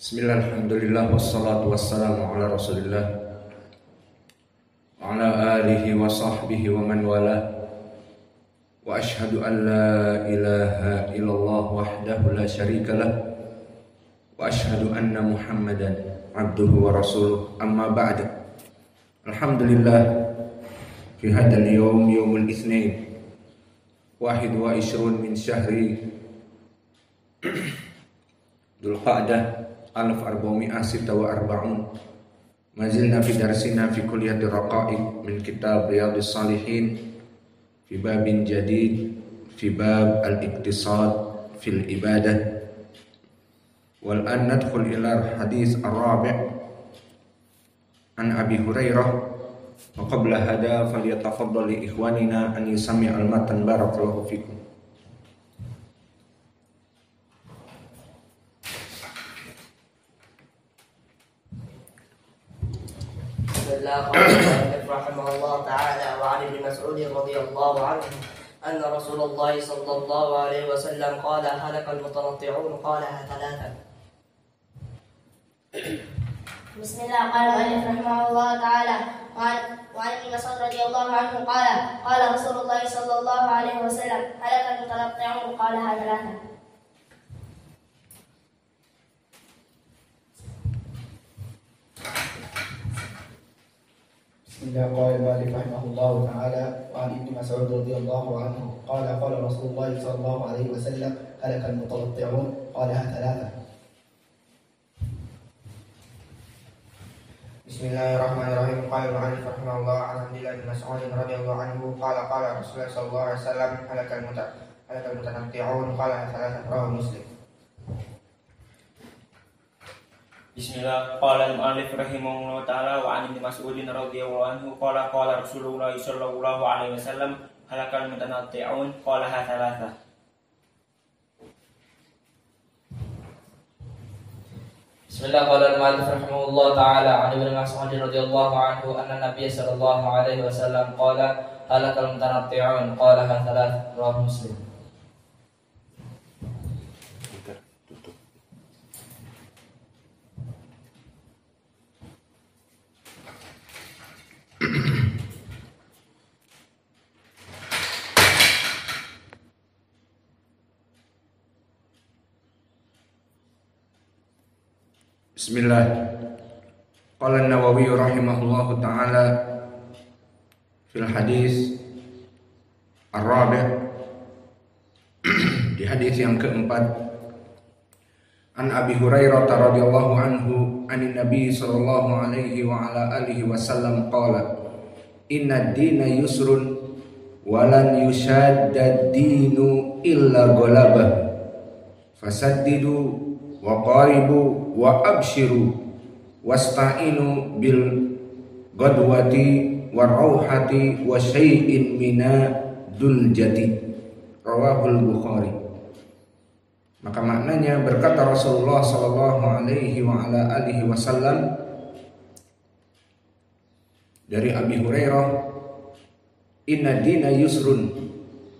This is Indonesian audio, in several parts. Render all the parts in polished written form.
Bismillah, alhamdulillah, wassalatu wassalamu ala rasulillah wa ala alihi wa sahbihi wa man wala wa ashhadu an la ilaha illallah wahdahu la syarika lah wa ashhadu anna muhammadan abduhu wa rasuluh amma ba'd. Alhamdulillah, fi hadal yawm yawmul itsnain 21 min syahri Dzul Qa'dah 1446. Mazilna fi darsina fi kulliyati raqa'iq min kitab Riyadhus Shalihin fi babin jadid fi bab al-iqtisad fil ibadah. Wal an nadkhul ila hadis ar-rabi' an Abi Hurairah. Wa qabla hada falyatafaddal li ikhwanina an yusami' al-matan barakallahu fikum. قال المؤلف رحمه الله تعالى وعن ابن مسعود رضي الله عنه أن رسول الله صلى الله عليه وسلم قال هلك المتنطعون قالها ثلاثا. بسم الله. قال المؤلف رحمه الله تعالى وعن ابن مسعود رضي الله عنه قال رسول الله صلى الله عليه وسلم هلك المتنطعون قالها ثلاثا. بسم الله. قال المؤلف رحمه الله تعالى وعن ابن مسعود رضي الله عنه قال رسول الله صلى الله عليه وسلم هلك المتنطعون قالها ثلاثة. بسم الله الرحمن الرحيم. قال المؤلف رحمه الله عن عبد الله بن مسعود رضي الله عنه قال رسول الله صلى الله عليه وسلم هلك المتنطعون قالها ثلاثة. رواه مسلم. Bismillah. Qala al-mu'allif rahimahullah ta'ala wa 'an ibn Mas'ud radhiyallahu anhu qala Rasulullah sallallahu alaihi wasallam halakal mutanatti'un qalaha thalatha. Bismillah. Qala al-mu'allif rahimahullah ta'ala 'an ibn Mas'ud radhiyallahu anhu anna Nabiy sallallahu alaihi wasallam qala halakal mutanatti'un qalaha thalatha. Rawahu Muslim. Bismillah. Qala an-Nawawi rahimahullahu ta'ala fil hadis ar-rabi' di hadis yang keempat, an Abi Hurairah radhiyallahu anhu anin Nabi sallallahu alaihi wa ala alihi wasallam qala inna ad-dina yusrun wa lan yushadda ad-dinu illa ghalabah fasaddidu wa qaribu wa abshiru wasta'inu bil ghadwati wa rauhati wa syai'in minadul jati. Rawahul Bukhari. Maka maknanya, berkata Rasulullah sallallahu alaihi wa ala alihi wasallam dari Abi Hurairah, inna dina yusrun,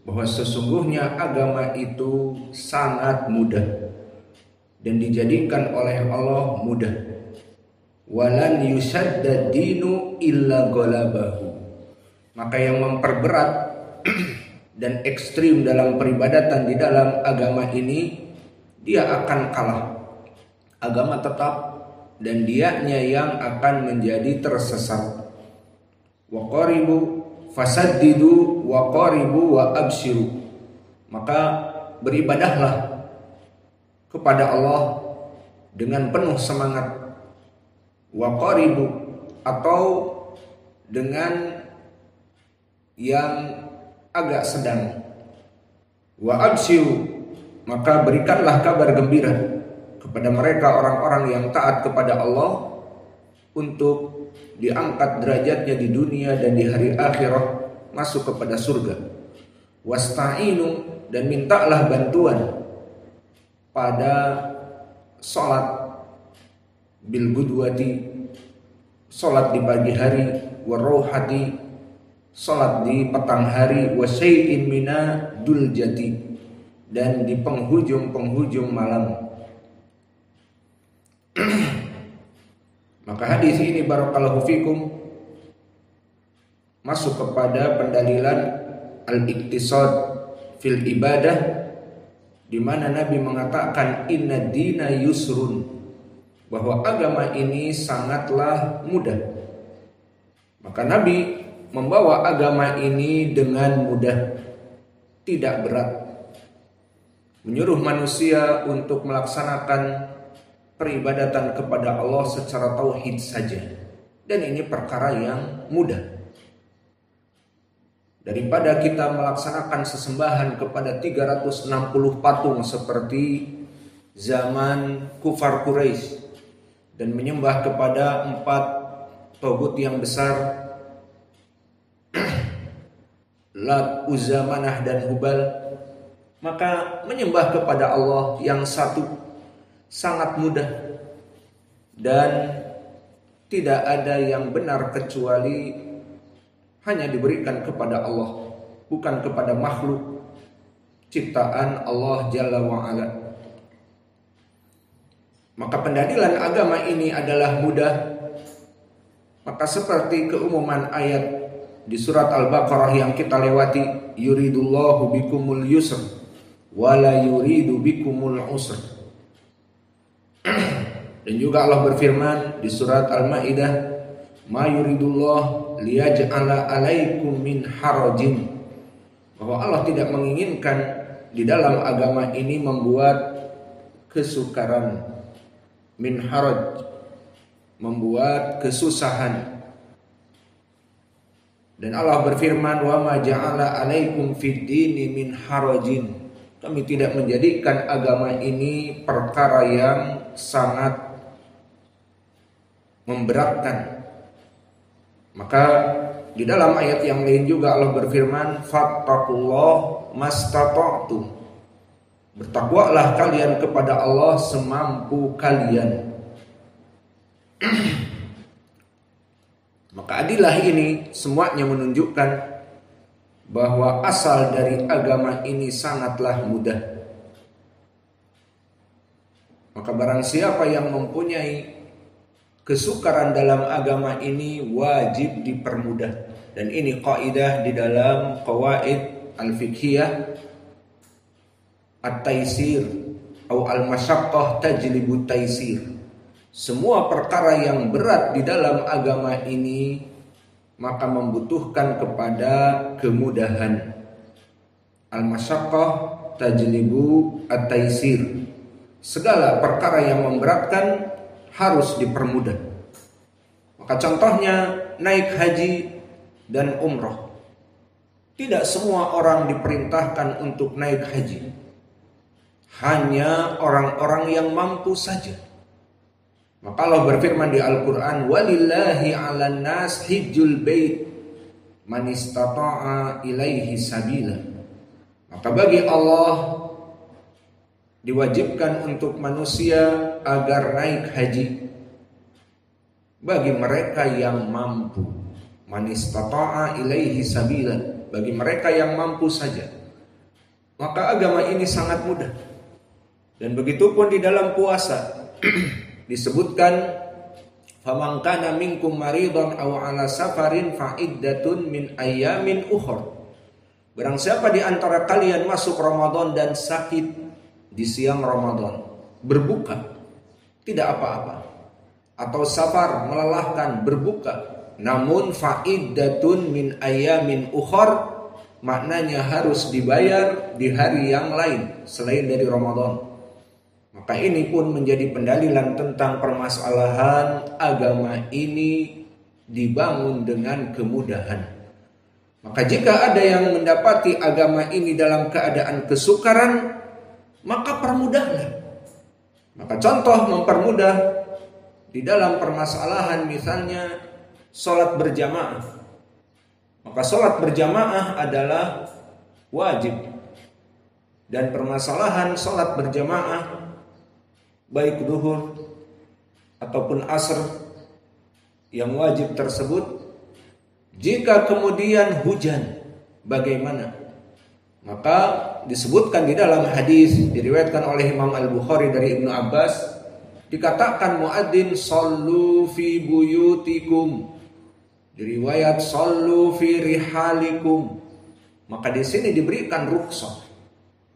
bahwa sesungguhnya agama itu sangat mudah dan dijadikan oleh Allah mudah. Walan yushadda dinu illa ghalabahu, maka yang memperberat dan ekstrim dalam peribadatan di dalam agama ini, dia akan kalah. Agama tetap dan dianya yang akan menjadi tersesat. Wa qaribu fasaddidu wa qaribu wa abshiru, maka beribadahlah kepada Allah dengan penuh semangat. Wa qaribu, atau dengan yang agak sedang. Wa abshiru, maka berikanlah kabar gembira kepada mereka orang-orang yang taat kepada Allah untuk diangkat derajatnya di dunia dan di hari akhirah masuk kepada surga. Wasta'inu, dan mintalah bantuan pada sholat bil gudwati, sholat di pagi hari, warauhati, sholat di petang hari, wa syai'in minadul jati, dan di penghujung-penghujung malam. Maka hadis ini barakallahu fikum masuk kepada pendalilan al-iktisad fil ibadah, di mana Nabi mengatakan inna dina yusrun, bahwa agama ini sangatlah mudah. Maka Nabi membawa agama ini dengan mudah, tidak berat, menyuruh manusia untuk melaksanakan peribadatan kepada Allah secara tauhid saja, dan ini perkara yang mudah. Daripada kita melaksanakan sesembahan kepada 360 patung seperti zaman kufar Quraisy dan menyembah kepada 4 togut yang besar, Lat, Uzza, Manah, dan Hubal, maka menyembah kepada Allah yang satu sangat mudah dan tidak ada yang benar kecuali hanya diberikan kepada Allah, bukan kepada makhluk ciptaan Allah Jalla wa'ala. Maka pendalilan agama ini adalah mudah. Maka seperti keumuman ayat di surat Al-Baqarah yang kita lewati, yuridullahu bikumul yusr wala yuridu bikumul usr. Dan juga Allah berfirman di surat Al-Maidah, ma yuridullah liyaj'ala alaikum min harajin, bahwa Allah tidak menginginkan di dalam agama ini membuat kesukaran, min haraj, membuat kesusahan. Dan Allah berfirman, wa ma ja'ala alaikum fid dini min harajin, kami tidak menjadikan agama ini perkara yang sangat memberatkan. Maka di dalam ayat yang lain juga Allah berfirman, fattaqullah mastata'tum, bertakwalah kalian kepada Allah semampu kalian. Maka adilah ini semuanya menunjukkan bahwa asal dari agama ini sangatlah mudah. Maka barang siapa yang mempunyai kesukaran dalam agama ini wajib dipermudah. Dan ini kaidah di dalam qawaid al-fiqhiyah, at-taisir atau al-masyaqqah tajlibu taisir. Semua perkara yang berat di dalam agama ini maka membutuhkan kepada kemudahan. Al-masyaqqah tajlibu at-taisir. Segala perkara yang memberatkan harus dipermudah. Maka contohnya naik haji dan umrah. Tidak semua orang diperintahkan untuk naik haji, hanya orang-orang yang mampu saja. Maka Allah berfirman di Al-Quran, walillahi 'alan nas hijjul bait man istata'a ilaihi sabila. Maka bagi Allah diwajibkan untuk manusia agar naik haji bagi mereka yang mampu. Man istata'a ilaihi sabila, bagi mereka yang mampu saja. Maka agama ini sangat mudah. Dan begitu pun di dalam puasa disebutkan, faman kana minkum maridan aw ala safarin fa iddatun min ayyamin ukhra. Barang siapa di antara kalian masuk Ramadan dan sakit di siang Ramadan, berbuka, tidak apa-apa. Atau safar, melelahkan, berbuka, namun fa'iddatun min ayamin ukhar, maknanya harus dibayar di hari yang lain selain dari Ramadan. Maka ini pun menjadi pendalilan tentang permasalahan agama ini dibangun dengan kemudahan. Maka jika ada yang mendapati agama ini dalam keadaan kesukaran, maka permudahlah. Maka contoh mempermudah di dalam permasalahan misalnya sholat berjamaah. Maka sholat berjamaah adalah wajib. Dan permasalahan sholat berjamaah baik duhur ataupun asr yang wajib tersebut, jika kemudian hujan, bagaimana? Maka disebutkan di dalam hadis diriwayatkan oleh Imam Al-Bukhari dari Ibnu Abbas, dikatakan muadzin sallu fi buyutikum, di riwayat sallu fi rihalikum. Maka di sini diberikan rukhsah.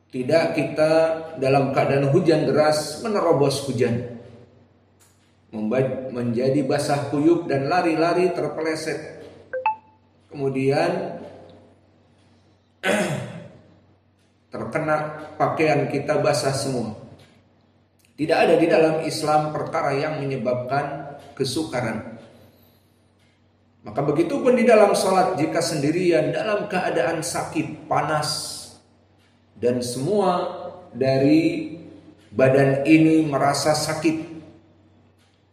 Tidak kita dalam keadaan hujan deras menerobos hujan, menjadi basah kuyup dan lari-lari terpeleset. Kemudian terkena pakaian kita basah semua. Tidak ada di dalam Islam perkara yang menyebabkan kesukaran. Maka begitu pun di dalam sholat, jika sendirian dalam keadaan sakit, panas, dan semua dari badan ini merasa sakit,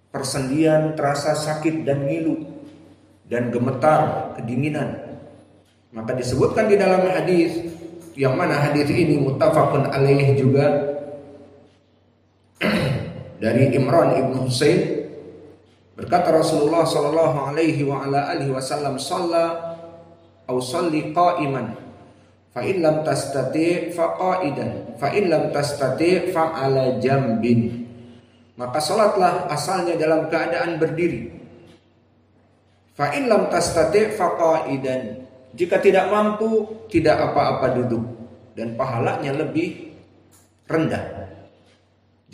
persendian terasa sakit dan ngilu dan gemetar, kedinginan, maka disebutkan di dalam hadis, yang mana hadis ini muttafaqun alaih juga, dari Imran ibn Husain, berkata Rasulullah sallallahu alaihi wa ala alihi wasallam, "Shalla aw shalli qa'iman, fa in lam tastati' fa qa'idan, fa in lam tastati' fa 'ala jambin." Maka salatlah asalnya dalam keadaan berdiri. Fa in lam tastati' fa qa'idan. Jika tidak mampu, tidak apa-apa duduk, dan pahalanya lebih rendah.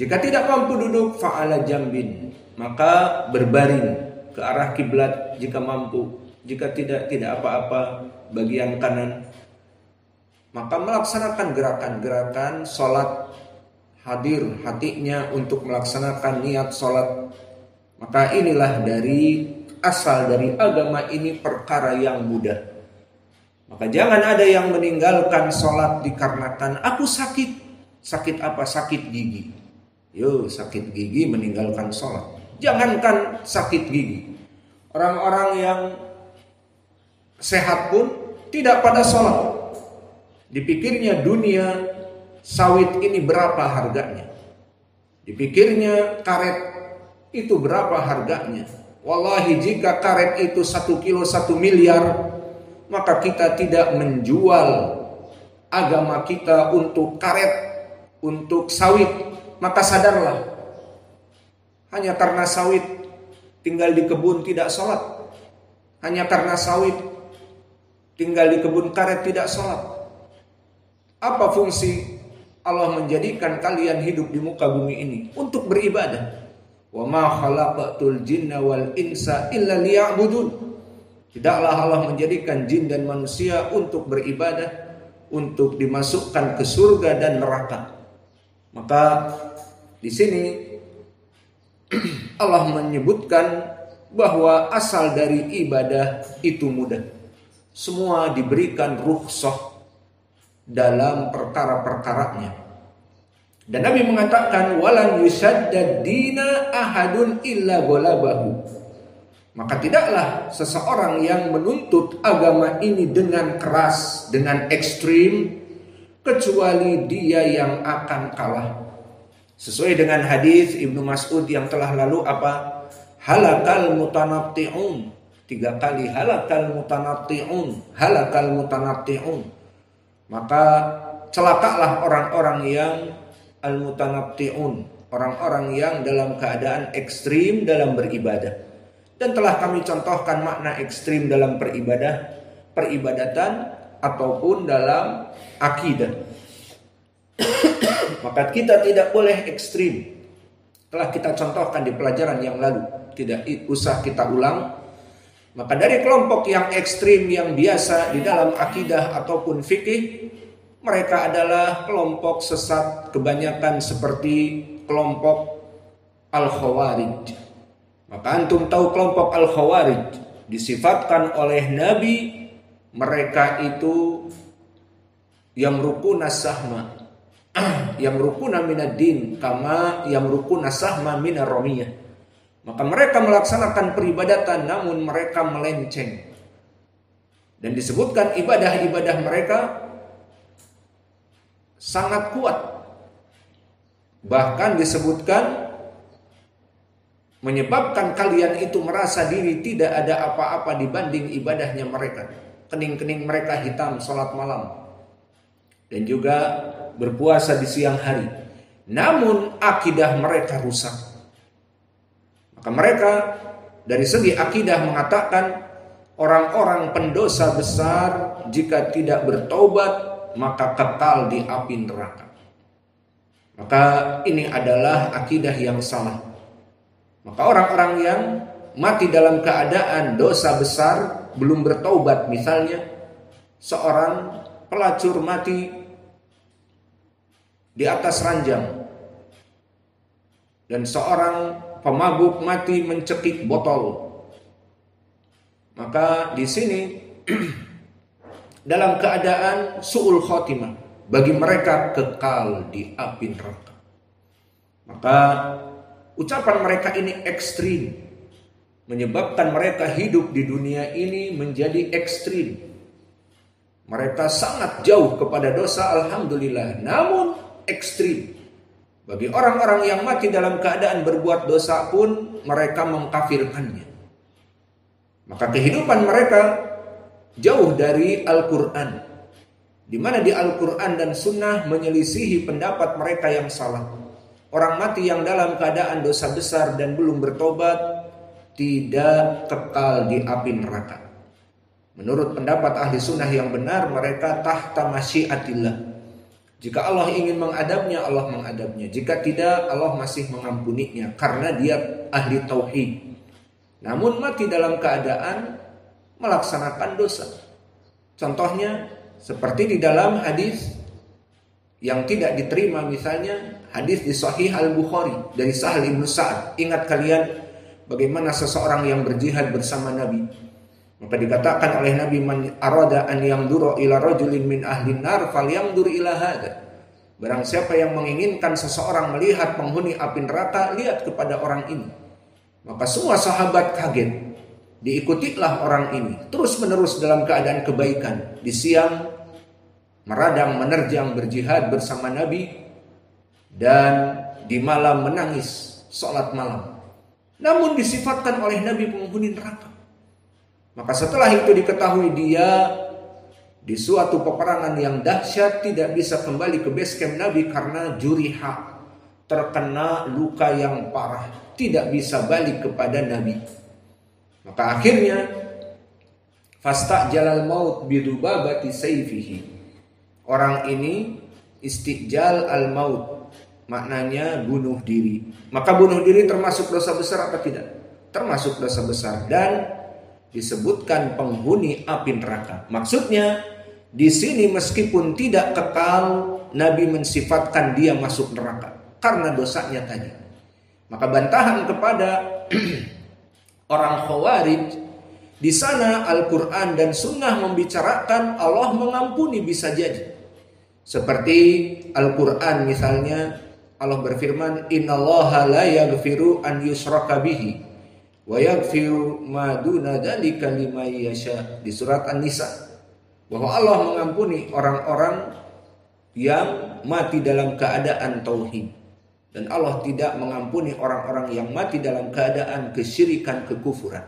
Jika tidak mampu duduk, fa'ala jambin, maka berbaring ke arah kiblat jika mampu. Jika tidak apa-apa bagian kanan. Maka melaksanakan gerakan-gerakan sholat, hadir hatinya untuk melaksanakan niat sholat. Maka inilah dari asal dari agama ini perkara yang mudah. Maka jangan ada yang meninggalkan sholat dikarenakan aku sakit. Sakit apa? Sakit gigi. Yo, sakit gigi meninggalkan sholat. Jangankan sakit gigi, orang-orang yang sehat pun tidak pada sholat. Dipikirnya dunia sawit ini berapa harganya, dipikirnya karet itu berapa harganya. Wallahi, jika karet itu 1 kilo 1 miliar, maka kita tidak menjual agama kita untuk karet, untuk sawit. Maka sadarlah, hanya karena sawit tinggal di kebun tidak sholat, hanya karena sawit tinggal di kebun karet tidak sholat. Apa fungsi Allah menjadikan kalian hidup di muka bumi ini? Untuk beribadah. Wa ma khalaqatul jinna wal insa illa liya'budun. Tidaklah Allah menjadikan jin dan manusia untuk beribadah, untuk dimasukkan ke surga dan neraka. Maka di sini Allah menyebutkan bahwa asal dari ibadah itu mudah. Semua diberikan rukhsah dalam perkara-perkaranya. Dan Nabi mengatakan walan yusaddad dina ahadun illa ghalabahu. Maka tidaklah seseorang yang menuntut agama ini dengan keras, dengan ekstrim, kecuali dia yang akan kalah. Sesuai dengan hadis Ibnu Mas'ud yang telah lalu apa? Halakal mutanatti'un. 3 kali halakal mutanatti'un, halakal mutanatti'un. Maka celakalah orang-orang yang al-mutanatti'un, orang-orang yang dalam keadaan ekstrim dalam beribadah. Dan telah kami contohkan makna ekstrim dalam peribadatan ataupun dalam akidah. Maka kita tidak boleh ekstrim. Telah kita contohkan di pelajaran yang lalu, tidak usah kita ulang. Maka dari kelompok yang ekstrim yang biasa di dalam akidah ataupun fikih, mereka adalah kelompok sesat kebanyakan seperti kelompok Al-Khawarij. Maka antum tahu kelompok Al-Khawarij disifatkan oleh Nabi, mereka itu yamrukuna sahma, yamrukuna minad-din kama yamrukuna sahma minar ramiyah. Maka mereka melaksanakan peribadatan namun mereka melenceng. Dan disebutkan ibadah-ibadah mereka sangat kuat. Bahkan disebutkan menyebabkan kalian itu merasa diri tidak ada apa-apa dibanding ibadahnya mereka. Kening-kening mereka hitam sholat malam. Dan juga berpuasa di siang hari. Namun akidah mereka rusak. Maka mereka dari segi akidah mengatakan orang-orang pendosa besar jika tidak bertobat maka kekal di api neraka. Maka ini adalah akidah yang salah. Maka orang-orang yang mati dalam keadaan dosa besar belum bertobat, misalnya seorang pelacur mati di atas ranjang dan seorang pemabuk mati mencekik botol, maka di sini dalam keadaan su'ul khotimah, bagi mereka kekal di api neraka. Maka ucapan mereka ini ekstrim, menyebabkan mereka hidup di dunia ini menjadi ekstrim. Mereka sangat jauh kepada dosa, alhamdulillah, namun ekstrim. Bagi orang-orang yang mati dalam keadaan berbuat dosa pun mereka mengkafirkannya. Maka kehidupan mereka jauh dari Al-Quran, di mana di Al-Quran dan Sunnah menyelisihi pendapat mereka yang salah. Orang mati yang dalam keadaan dosa besar dan belum bertobat tidak kekal di api neraka. Menurut pendapat ahli sunnah yang benar, mereka tahta masyiatillah. Jika Allah ingin mengadabnya, Allah mengadabnya. Jika tidak, Allah masih mengampuninya karena dia ahli tauhid. Namun mati dalam keadaan melaksanakan dosa. Contohnya seperti di dalam hadis yang tidak diterima, misalnya hadis di Sahih Al-Bukhari dari Sahal Ibn Sa'ad. Ingat kalian bagaimana seseorang yang berjihad bersama Nabi. Maka dikatakan oleh Nabi, man arada an yamdura ila rajulin min ahli nar falyamdur ila hada. Barang siapa yang menginginkan seseorang melihat penghuni api neraka, lihat kepada orang ini. Maka semua sahabat kaget. Diikutilah orang ini terus menerus dalam keadaan kebaikan. Di siang meradang menerjang berjihad bersama Nabi, dan di malam menangis salat malam. Namun disifatkan oleh Nabi penghuni neraka. Maka setelah itu diketahui dia di suatu peperangan yang dahsyat tidak bisa kembali ke base camp Nabi karena juriha, terkena luka yang parah, tidak bisa balik kepada Nabi. Maka akhirnya fastajalal maut bidubabati sayfihi. Orang ini istijal al maut, maknanya bunuh diri. Maka bunuh diri termasuk dosa besar apa tidak? Termasuk dosa besar, dan disebutkan penghuni api neraka. Maksudnya di sini meskipun tidak kekal, Nabi mensifatkan dia masuk neraka karena dosanya tadi. Maka bantahan kepada orang Khawarij, di sana Al-Quran dan Sunnah membicarakan Allah mengampuni bisa jadi. Seperti Al-Quran misalnya, Allah berfirman, innallaha la yaghfiru an yushraka bihi wa yaghfiru ma duna dzalika liman yasha, di surat An-Nisa, bahwa Allah mengampuni orang-orang yang mati dalam keadaan tauhid, dan Allah tidak mengampuni orang-orang yang mati dalam keadaan kesyirikan, kekufuran.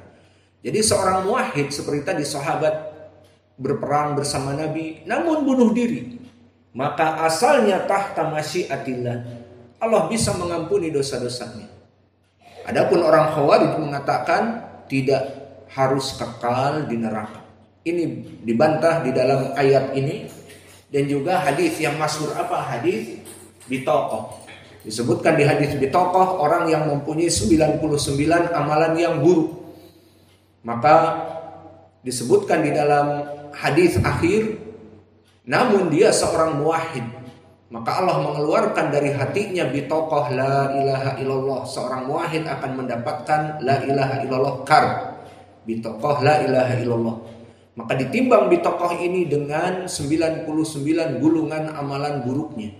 Jadi seorang muwahhid seperti tadi sahabat berperang bersama Nabi namun bunuh diri, maka asalnya tahta masyiatillah, Allah bisa mengampuni dosa-dosanya. Adapun orang Khawarij mengatakan tidak harus kekal di neraka. Ini dibantah di dalam ayat ini, dan juga hadis yang masyhur apa? Hadis Bitaqah. Disebutkan di hadis Bitaqah orang yang mempunyai 99 amalan yang buruk. Maka disebutkan di dalam hadis akhir, namun dia seorang muwahhid, maka Allah mengeluarkan dari hatinya bitaqah la ilaha illallah. Seorang muwahhid akan mendapatkan la ilaha illallah kar. Bitaqah la ilaha illallah. Maka ditimbang bitaqah ini dengan 99 gulungan amalan buruknya.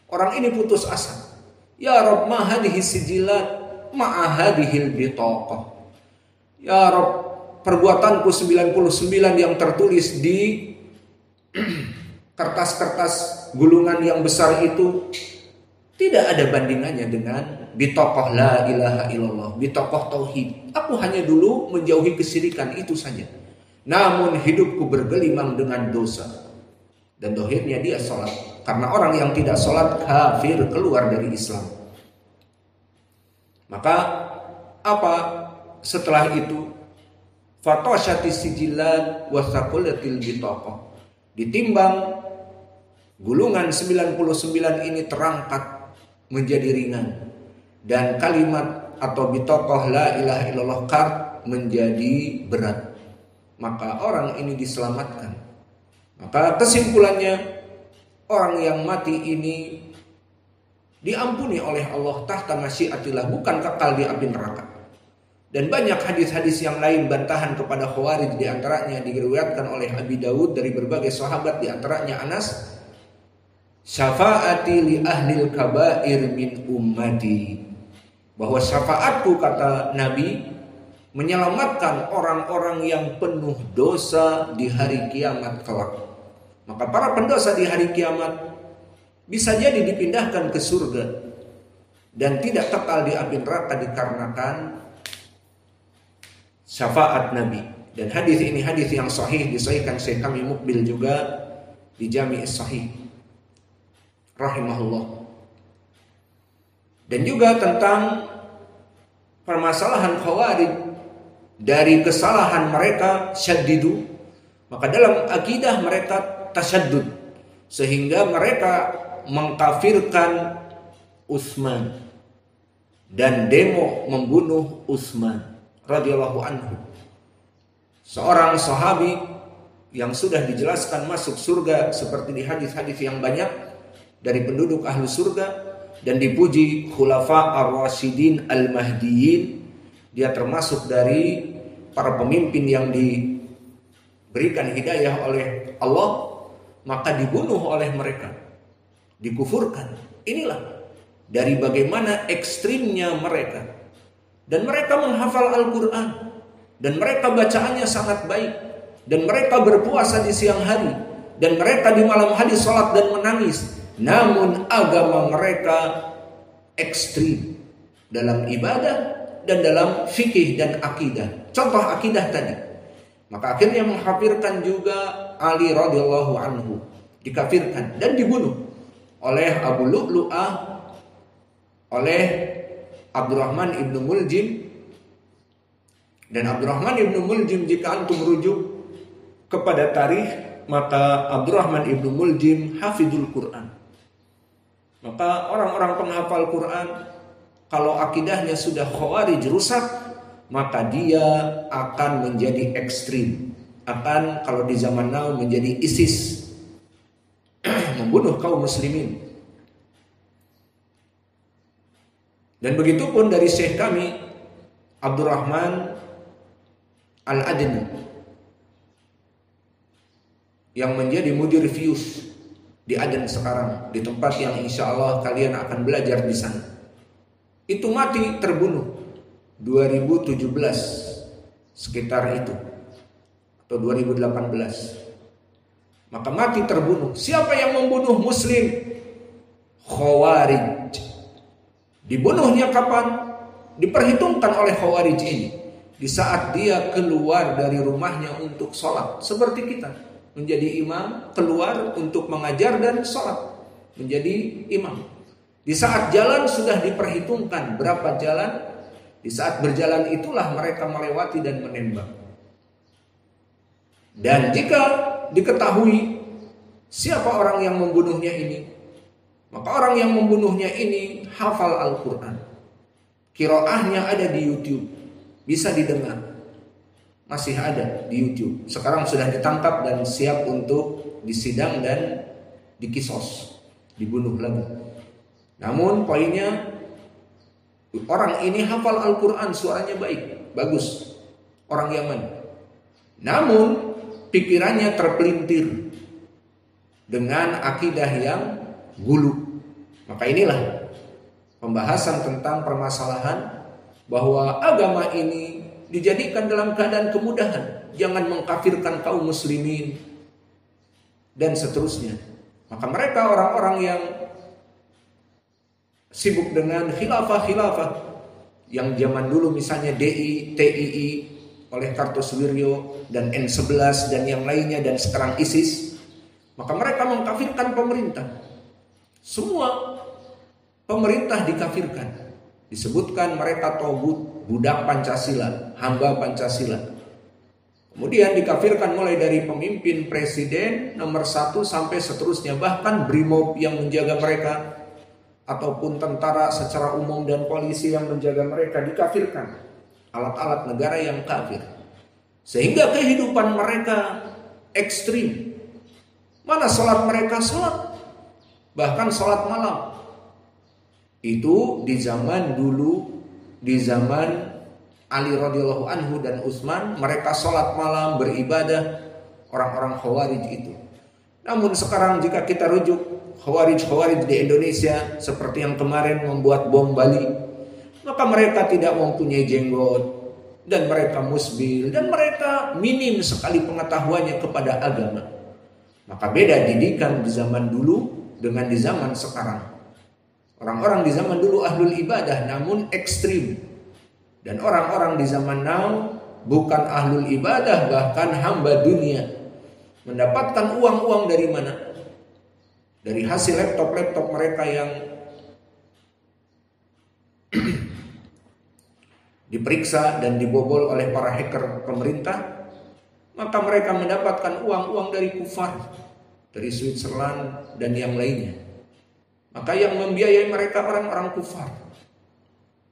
Orang ini putus asa. Ya Rabb, ma hadhihi sijilat ma hadhil bitaqah. Ya Rabb, perbuatanku 99 yang tertulis di kertas-kertas gulungan yang besar itu tidak ada bandingannya dengan bitaqah la ilaha illallah, bitaqah tauhid. Aku hanya dulu menjauhi kesyirikan, itu saja. Namun hidupku bergelimang dengan dosa. Dan dohirnya dia sholat. Karena orang yang tidak sholat kafir, keluar dari Islam. Maka apa setelah itu? Fatosyati sijillat wa thaqulatil bitaqah. Ditimbang, gulungan 99 ini terangkat menjadi ringan, dan kalimat atau bitaqah la ilaha illallah kart menjadi berat. Maka orang ini diselamatkan. Maka kesimpulannya, orang yang mati ini diampuni oleh Allah tahta masyiatillah, bukan kekal di api neraka. Dan banyak hadis-hadis yang lain bantahan kepada Khawarij, di antaranya diriwayatkan oleh Abi Dawud dari berbagai sahabat, di antaranya Anas, syafaati li ahlil kabair min ummati, bahwa syafaatku, kata Nabi, menyelamatkan orang-orang yang penuh dosa di hari kiamat kelak. Maka para pendosa di hari kiamat bisa jadi dipindahkan ke surga dan tidak kekal di api neraka dikarenakan syafaat Nabi. Dan hadis ini hadis yang sahih, disahihkan Syekh kami Mukbil juga di Jami' Sahih rahimahullah. Dan juga tentang permasalahan Khawarij, dari kesalahan mereka syaddidu, maka dalam akidah mereka tasyaddud, sehingga mereka mengkafirkan Utsman dan demo membunuh Utsman radhiyallahu anhu, seorang sahabi yang sudah dijelaskan masuk surga seperti di hadis-hadis yang banyak dari penduduk ahlu surga, dan dipuji khulafa ar-rasyidin al-mahdiyyin. Dia termasuk dari para pemimpin yang diberikan hidayah oleh Allah, maka dibunuh oleh mereka, dikufurkan. Inilah dari bagaimana ekstrimnya mereka. Dan mereka menghafal Al-Quran, dan mereka bacaannya sangat baik, dan mereka berpuasa di siang hari, dan mereka di malam hari sholat dan menangis. Namun agama mereka ekstrim dalam ibadah dan dalam fikih dan akidah. Contoh akidah tadi, maka akhirnya mengkafirkan juga Ali radhiyallahu anhu, dikafirkan dan dibunuh oleh Abu Lu'lu'ah, oleh Abdurrahman ibnu Muljim. Dan Abdurrahman ibnu Muljim, jika antum rujuk kepada tarikh, maka Abdurrahman ibnu Muljim hafidul Quran. Maka orang-orang penghafal Quran, kalau akidahnya sudah Khawarij rusak, maka dia akan menjadi ekstrim, akan kalau di zaman now menjadi ISIS, membunuh kaum muslimin. Dan begitu pun dari Syekh kami Abdurrahman Al-Adni, yang menjadi mudir Fius di Aden sekarang, di tempat yang insya Allah kalian akan belajar di sana. Itu mati terbunuh 2017 sekitar itu, atau 2018. Maka mati terbunuh. Siapa yang membunuh muslim? Khawarij. Dibunuhnya kapan? Diperhitungkan oleh Khawarij ini di saat dia keluar dari rumahnya untuk sholat, seperti kita menjadi imam, keluar untuk mengajar dan sholat, menjadi imam. Di saat jalan sudah diperhitungkan berapa jalan. Di saat berjalan itulah mereka melewati dan menembak. Dan jika diketahui siapa orang yang membunuhnya ini, maka orang yang membunuhnya ini hafal Al-Quran. Qiraahnya ada di YouTube, bisa didengar. Masih ada di YouTube. Sekarang sudah ditangkap dan siap untuk disidang dan dikisos, dibunuh lagi. Namun poinnya, orang ini hafal Al-Quran, suaranya baik, bagus, orang Yaman. Namun pikirannya terpelintir dengan akidah yang gulu. Maka inilah pembahasan tentang permasalahan bahwa agama ini dijadikan dalam keadaan kemudahan. Jangan mengkafirkan kaum muslimin dan seterusnya. Maka mereka orang-orang yang sibuk dengan khilafah-khilafah yang zaman dulu misalnya DI, TII oleh Kartosuwiryo dan N11 dan yang lainnya, dan sekarang ISIS, maka mereka mengkafirkan pemerintah. Semua pemerintah dikafirkan. Disebutkan mereka togut, budak Pancasila, hamba Pancasila. Kemudian dikafirkan mulai dari pemimpin, presiden, nomor 1 sampai seterusnya. Bahkan brimob yang menjaga mereka, ataupun tentara secara umum dan polisi yang menjaga mereka dikafirkan. Alat-alat negara yang kafir. Sehingga kehidupan mereka ekstrim. Mana sholat mereka? Sholat. Bahkan sholat malam. Itu di zaman dulu, di zaman Ali radhiyallahu anhu dan Utsman, mereka sholat malam beribadah, orang-orang Khawarij itu. Namun sekarang jika kita rujuk Khawarij di Indonesia seperti yang kemarin membuat bom Bali, maka mereka tidak mempunyai jenggot dan mereka musbil dan mereka minim sekali pengetahuannya kepada agama. Maka beda didikan di zaman dulu dengan di zaman sekarang. Orang-orang di zaman dulu ahlul ibadah namun ekstrim. Dan orang-orang di zaman now bukan ahlul ibadah, bahkan hamba dunia. Mendapatkan uang-uang dari mana? Dari hasil laptop-laptop mereka yang diperiksa dan dibobol oleh para hacker pemerintah. Maka mereka mendapatkan uang-uang dari kufar, dari Switzerland dan yang lainnya. Maka yang membiayai mereka orang-orang kufar,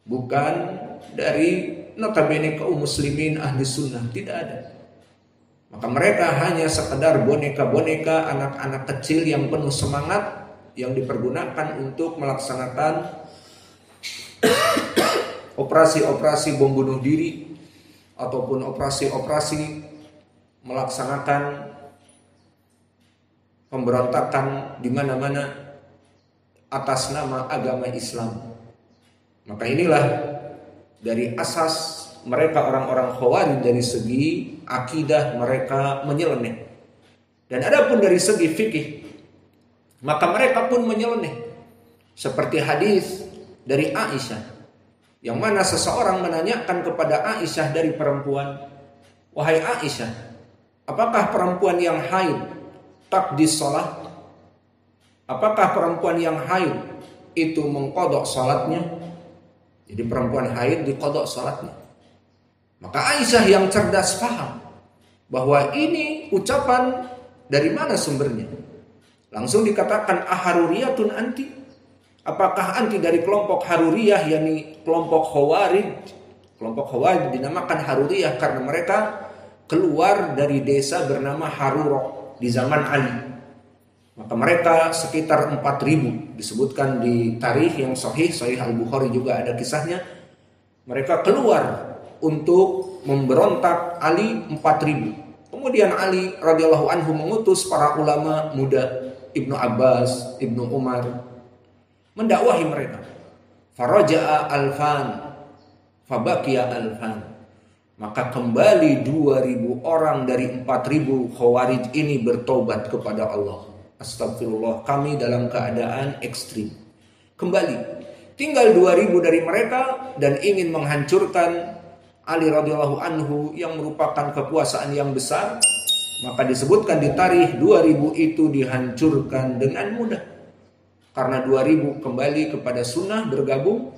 bukan dari notabene kaum muslimin ahli sunnah, tidak ada. Maka mereka hanya sekedar boneka-boneka anak-anak kecil yang penuh semangat, yang dipergunakan untuk melaksanakan operasi-operasi bom bunuh diri ataupun operasi-operasi melaksanakan pemberontakan di mana-mana atas nama agama Islam. Maka inilah dari asas mereka orang-orang Khawarij, dari segi akidah mereka menyeleneh. Dan adapun dari segi fikih, maka mereka pun menyeleneh. Seperti hadis dari Aisyah, yang mana seseorang menanyakan kepada Aisyah dari perempuan, "Wahai Aisyah, apakah perempuan yang haid taqdi shalah? Apakah perempuan yang haid itu mengqadha salatnya?" Jadi perempuan haid diqadha salatnya. Maka Aisyah yang cerdas paham bahwa ini ucapan dari mana sumbernya. Langsung dikatakan, "Aharuriyatun anti?" Apakah anti dari kelompok Haruriyah, yakni kelompok Khawarij? Kelompok Khawarij dinamakan Haruriyah karena mereka keluar dari desa bernama Haruro di zaman Ali. Maka mereka sekitar 4.000, disebutkan di tarikh yang sahih Al-Bukhari juga ada kisahnya. Mereka keluar untuk memberontak Ali 4.000. Kemudian Ali radhiyallahu anhu mengutus para ulama muda, Ibnu Abbas, Ibnu Umar, mendakwahi mereka. Faraja'a alfan, fabaqiya alfan. Maka kembali 2.000 orang dari 4.000 Khawarij ini bertobat kepada Allah. Astagfirullah, kami dalam keadaan ekstrim. Kembali, tinggal 2.000 dari mereka dan ingin menghancurkan Ali radhiyallahu anhu yang merupakan kekuasaan yang besar. Maka disebutkan di tarikh 2.000 itu dihancurkan dengan mudah. Karena 2.000 kembali kepada sunnah, bergabung,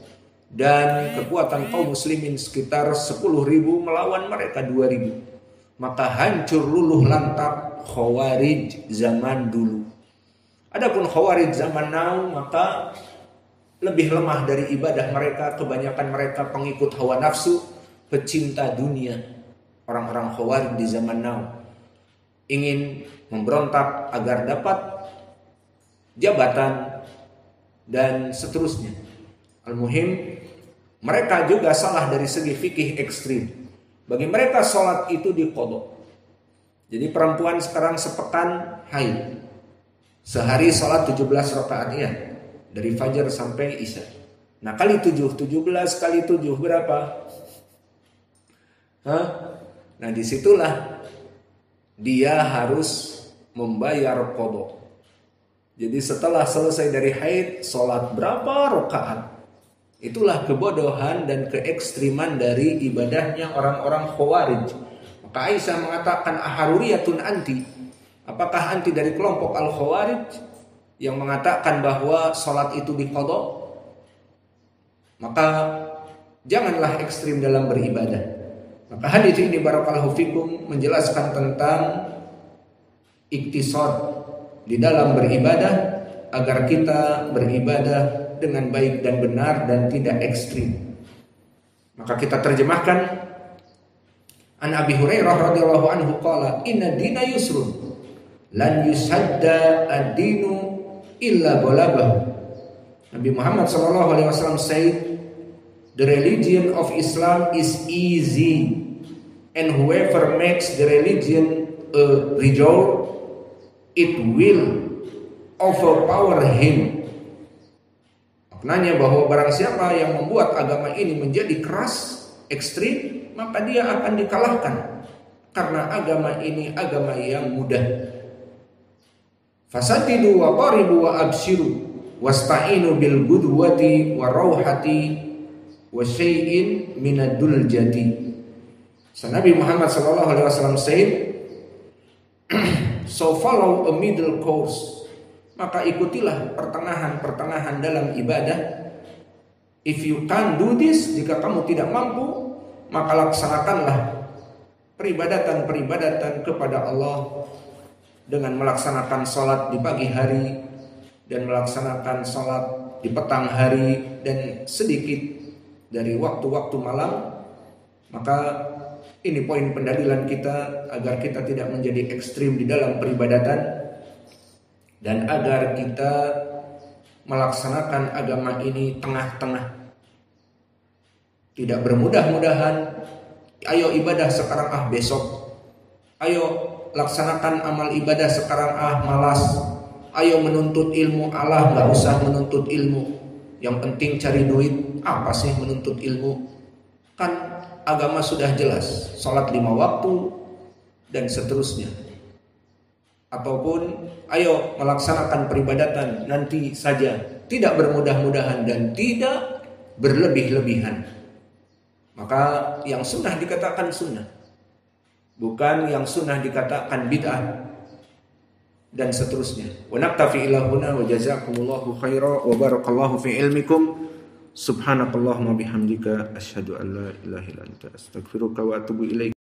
dan kekuatan kaum muslimin sekitar 10.000 melawan mereka 2.000. Maka hancur luluh lantak Khawarij zaman dulu. Adapun Khawarij zaman now, maka lebih lemah dari ibadah mereka. Kebanyakan mereka pengikut hawa nafsu, pecinta dunia. Orang-orang Khawarij di zaman now ingin memberontak agar dapat jabatan dan seterusnya. Al-muhim, mereka juga salah dari segi fikih ekstrim. Bagi mereka sholat itu diqadha. Jadi perempuan sekarang sepekan haid, sehari sholat 17 rakaat ya, dari fajar sampai isya. Nah kali 7, 17 kali 7 berapa? Nah disitulah dia harus membayar qadha. Jadi setelah selesai dari haid, sholat berapa rakaat? Itulah kebodohan dan keekstriman dari ibadahnya orang-orang Khawarij. Maka Aisyah mengatakan, "Aharuriyatun anti?" Apakah anti dari kelompok Al-Khawarij yang mengatakan bahwa sholat itu diqadha? maka janganlah ekstrim dalam beribadah. Maka hadis ini barakallahu fikum menjelaskan tentang iktisad di dalam beribadah, agar kita beribadah dengan baik dan benar dan tidak ekstrim. Maka kita terjemahkan, An Abi Hurairah radhiyallahu anhu qala inna dina yusrun lan yusadda ad-dinu illa ghalabah. Nabi Muhammad sallallahu alaihi wasallam said, the religion of Islam is easy, and whoever makes the religion a reward, it will overpower him. Maknanya bahwa barang siapa yang membuat agama ini menjadi keras, ekstrim, maka dia akan dikalahkan, karena agama ini agama yang mudah. Fasadidu wa qaribu wa abshiru wasta'inu bil gudwati wa rauhati wa syai'in minadul jadi. So Nabi Muhammad sallallahu alaihi wasallam said, so follow a middle course. Maka ikutilah pertengahan-pertengahan dalam ibadah. If you can't do this, jika kamu tidak mampu, maka laksanakanlah peribadatan-peribadatan kepada Allah dengan melaksanakan salat di pagi hari dan melaksanakan salat di petang hari dan sedikit dari waktu-waktu malam. Maka ini poin pendalilan kita agar kita tidak menjadi ekstrim di dalam peribadatan dan agar kita melaksanakan agama ini tengah-tengah. Tidak bermudah-mudahan, ayo ibadah sekarang besok. Ayo laksanakan amal ibadah sekarang malas. Ayo menuntut ilmu, gak usah menuntut ilmu. Yang penting cari duit. Apa sih menuntut ilmu? Kan agama sudah jelas, salat 5 waktu dan seterusnya. Ataupun ayo melaksanakan peribadatan nanti saja, tidak bermudah-mudahan dan tidak berlebih-lebihan. Maka yang sunnah dikatakan sunnah, bukan yang sunnah dikatakan bid'ah dan seterusnya. Wa naktafi ila huna wa jazakumullahu khairan wa barakallahu fi ilmikum. Subhanakallahumma bihamdika asyhadu an la ilaha illa anta astaghfiruka wa atubu ilaik.